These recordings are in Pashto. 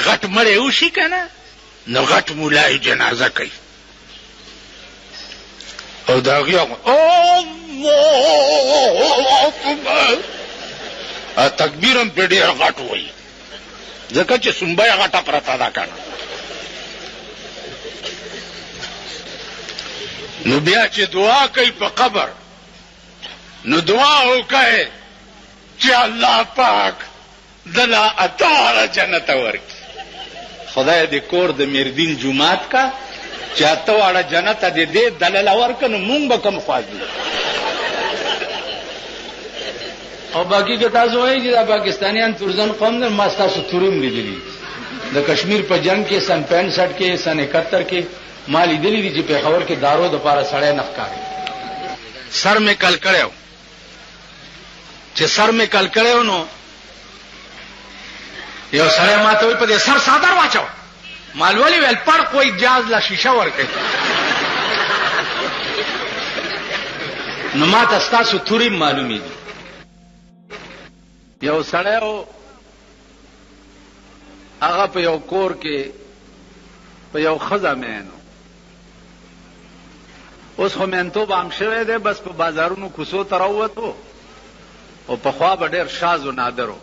غټ مړی وشي که نه نو غټ مولای جنازه کوي او د هغې الله اکبر تکبیر هم پرې ډېر غټ وایي ځکه چې سنبه یې غټه پرته ده که نه نو بیا چې دعا کوي په قبر نو دعا وکړئ چې الله پاک دله اته جنت ورکړي خدای دې کور د میردین جومات کا چې اته واړه جنت دې دې دلله ورکړه نو مونږ به کوم خواځو او باقي که تاسو وایئ چې دا پاکستانیان تورزن قوم دی ما ستاسو تورم لیدلي د کشمیر په جنگ کې سن 65 کې سن 71 کې ما لیدلي دي چې پېښور کې دارو دپاره سړی نه ښکاري سر مې کل کړی چې سر مې کل کړی نو یو سړی ما ته وایي په دې سر څادر واچوه ما ولې ویل پړق وایي جاز له شیشه ورکوي نو ما ته ستاسو تورې معلومې دي یو سړی و هغه په یو کور کې په یو ښځه مین اوس خو مینتوب عام شوی دی بس په بازارونو کوڅو ته راووتو او پخوا به ډېر شاز و نادر و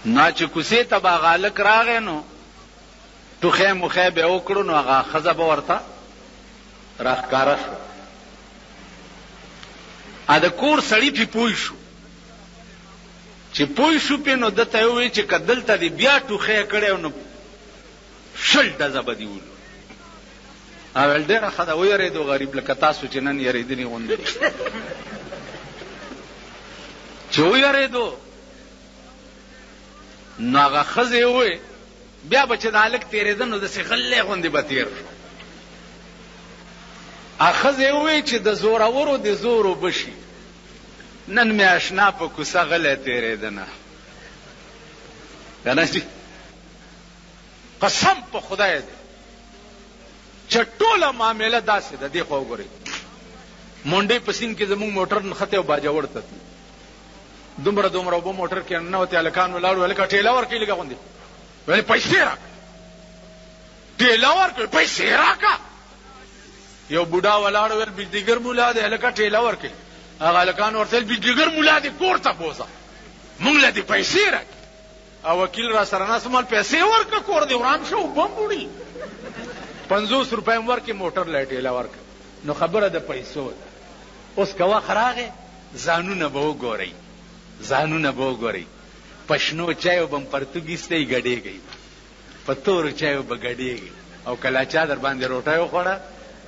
نا چې کوڅې ته به هغه هلک راغی نو ټوخی موخی به یې وکړو نو هغه ښځه به ورته راښکاره شو ا د کور سړي پې پوه شو چې پوه شو پې نو ده ته یې ووایي چې که دلته دې بیا ټوخی کړی نو 10 ډزه به دې ولو ویل ډېره ښه ده ویرېدو غریب لکه تاسو چې نن یېرېدلي غوندې چې ویرېدو نو هغه ښځې یې ووایي بیا به چې د هلک تېرېده نو داسې غلی غوندې به تېر شو ښځې یې ووایي چې د زورورو د زور اوبه شي نن مې اشنا په کوڅه غلی تېرېده نه که نه چې قسم په خدای دی چې ټوله معامله داسې ده دې خوا وګورئ مونډۍ په سیند کې زموږ موټر نښتی او باجوړ ته تلو دومره اوبه موټر کې ننوتې هلکان ولاړو هلکه ټېله ورکړي لږه غوندې ویل پیسې راکړه ټېله ورکړې پیسې راکړه یو بوډا ولاړ ویل بجلیګر مولا دی هلکه ټېله ورکړي هغه هلکان ورته ویل بجلیګر مولا دی کور ته بوځه مونږ له دې پیسې راکړي او وکیل را سره ناست مال پیسې ورکړه کور دې وران شو اوبه هم وړي 50 روپۍ هم ورکړي موټر له ټېله ورکړه نو خبره د پیسو ده اوس که وخت راغی ځانونه به وګورئ ځانونه به وګورئ په شنو چایو به م پرتوګ ایستی ګډېږئ په تورو چایو به ګډېږئ او کله چا در باندې روټۍ وخوړه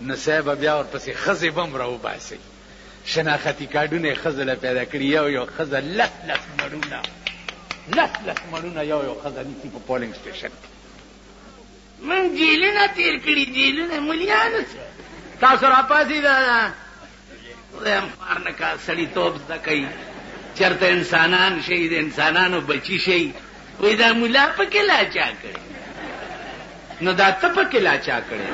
نو صاحب به بیا ورپسې ښځې به م راوباسئ شناختي کارډونه یې ښځو له پیدا کړي یو ښځه لس مړونه یو ښځه نیسي په پولنګ سټیشن کې من جیلونه تیر کړي جیلونه ملیانو تاسو راپاسئ خدایم خوار نه کا سړیتوب زده کوي چېرته انسانان شي د انسانانو بچي شي وایي دا ملا پکې لا چا کړی نو دا ته پکې لا چا کړی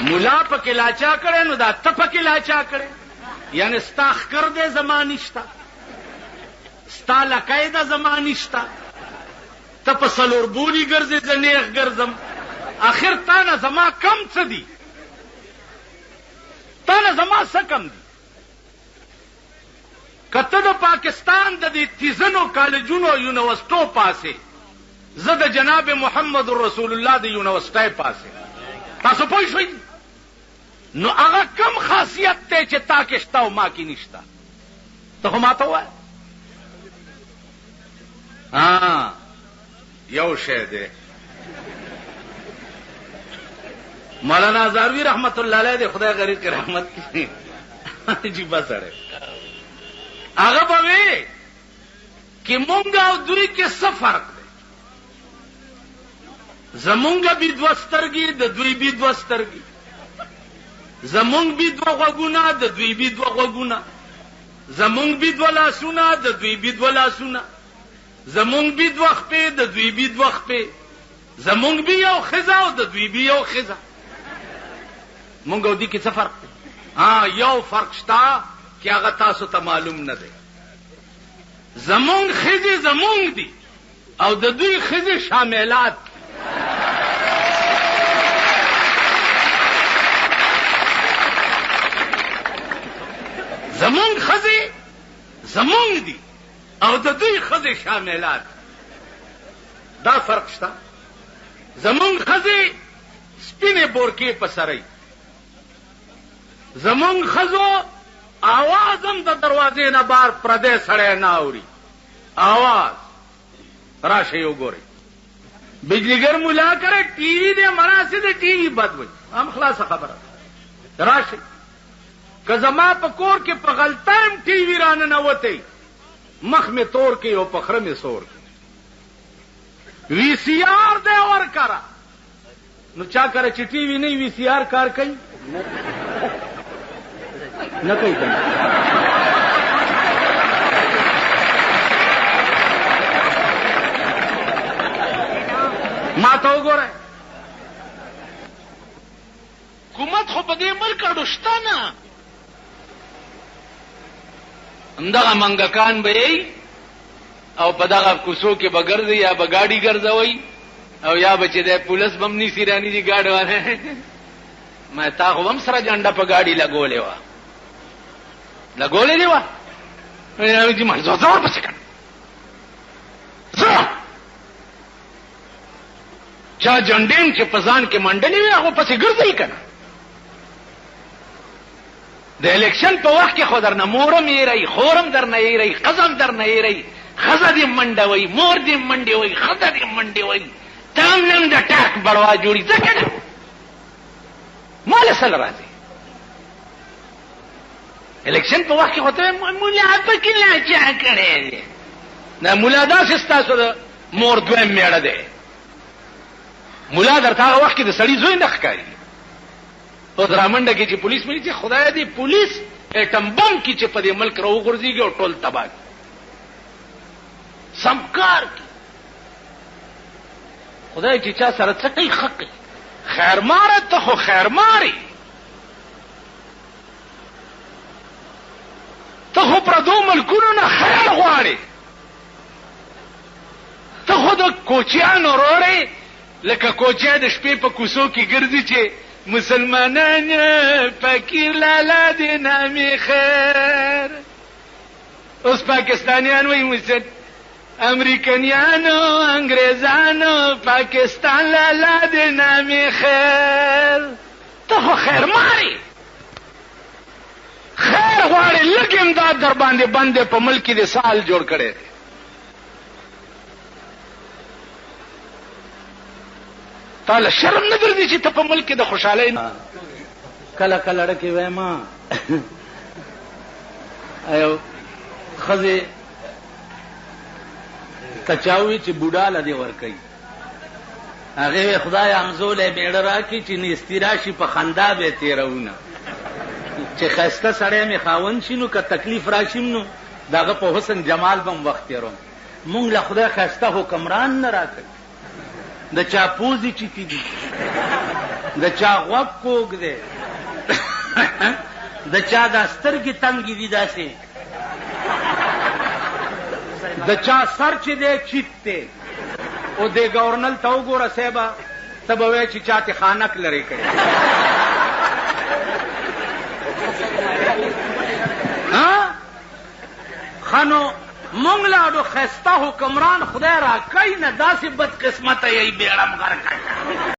ملا پکې لا چا کړی نو دا ته پکې لا چا کړی یعنی ستا ښکر دی زما نشته ستا لکۍ ده زما نشته ته په څلور بولي ګرځې زه نیغ ګرځم آخر تا نه زما کم څه دي تا نه زما څه کم دي که ته د پاکستان د دې تیزنو کالجونو یونیورسټو پاسې زه د جناب محمد رسول الله د یونیورسټۍ پاسې تاسو پوه شوئ نو هغه کم خاصیت دی چې تا کې شته او ما کې نشته ته خو ما ته ووایه یو شی دی مولانا زاروی رحمت الله علیه دی خدای غریب کې رحمت کړي عجیبه سړی هغه به وی چې مونږ او دوی کې څه فرق دی زمونږ بي دوه سترګې د دوی بي دوه سترګې زمونږ بي دوه غوږونه د دوی بي دوه غوږونه زمونږ بي دوه لاسونه د دوی بي دوه لاسونه زمونږ بي دوه خپې د دوی بي دوه خپې زمونږ بي یو ښځه او د دوی بي یو ښځه مونږ او دوی کې څه فرق دی یو فرق شتا چې هغه تاسو ته معلوم نه دی. زمونږ ښځې زمونږ دي او د دوی ښځې شاملات. زمونږ ښځې زمونږ دي او د دوی ښځې شاملات. دا فرق شته. زمونږ ښځې سپینې بورکې په سرای، زمونږ ښځو आवाज هم د دروازې نه بار پردی سړی نه اوري. आवाज راشئ وګورئ. بجلیګر ملا کرے ٹی وی دے مناسب دے ٹی وی بد وي هم خلاص خبره. راشئ که زما په کور کې په غلطایم ٹی وی رانه نوتی مخ می تور کې او په خره می سور کې وی سی آر دے ور کرا نو چا کرے چې ٹی وی نه وی سی آر کار کوي نه کوي. ما ته وګوره حکومت خو په دې ملک اړو شته نه. همدغه منګکان به یې او په دغه کوڅو کې به ګرځي یا به ګاډي ګرځوي او یا به چې د پولیس بم نیسي رانیږي ګاډي وانه. ما تا خو هم سره جنډه په ګاډي لګولې وه لګولې وه چې ما زور پسې کړ چا جنډې چې په ځان کې منډلې وي هغه پسې ګرځي که نه. د الیکشن په وخت کې خو درنه مورم ایرئ خورم درنه ایرئ قزم درنه ایرئ ښځه دې منډوئ مور دې منډوئ ښځه دې منډوئ ته هم نن د ټاک بړوا جوړي ځکه نه ماله سره راځي. الیکشن په وخت کې خو ته مولا پکې لا چا کړی دی. نه مولا داسې ستاسو د مور دویم میړه دی. مولا درته هغه وخت کې د سړي زوی نه ښکاري. اوس رامنډه کې چې پولیس ملي چې خدای دې پولیس ایټم بم کې چې په دې ملک راوغورځېږي او ټول تباه سم کار کی. خدای چې چا سره څه کوي ښه کوي. خیرماره ته خو خیرمارې ته خو پردو ملکونو نه خیر غواړې. ته خو د کوچیانو وروړې لکه کوچیا د شپې په کوڅو کې ګرځي چې مسلمانان فقیر لالا دې نامې خیر. اوس پاکستانیان وایي امریکنیانو انګریزانو پاکستان لالا دې نامې خیر. ته خو خیر ماري خیر غواړې لږ امداد در باندې بند په ملک دې سال جوړ کړی. تاله شرم نه ګرځي چې ته په ملک د خوشحالۍ کله کله ډکې وایم ایو ښځې کچاوي چې بوډا له دې ورکوي هغې خدای همزولی بیړه راکړي چې نیستي راشي په خندا به یې تېروونه چې ښایسته سړی مې خاوند شي نو که تکلیف راشي نو د هغه په حسن جمال به م وخت تېروم. مونږ له خدای ښایسته حکمران نه راکوي. د چا پوزې چیتي دي د چا غوږ کوږ دی د چا دا سترګې تنګې دي داسې د چا سر چې دی چیت دی او دې ګورنل ته وګوره صاحبه ته به وایې چې چا تې خانک لرې کړی. ښه نو مونږ لاړو ښایسته حکمران خدای را کوي نه داسې بد قسمته یې بیړم غر کړی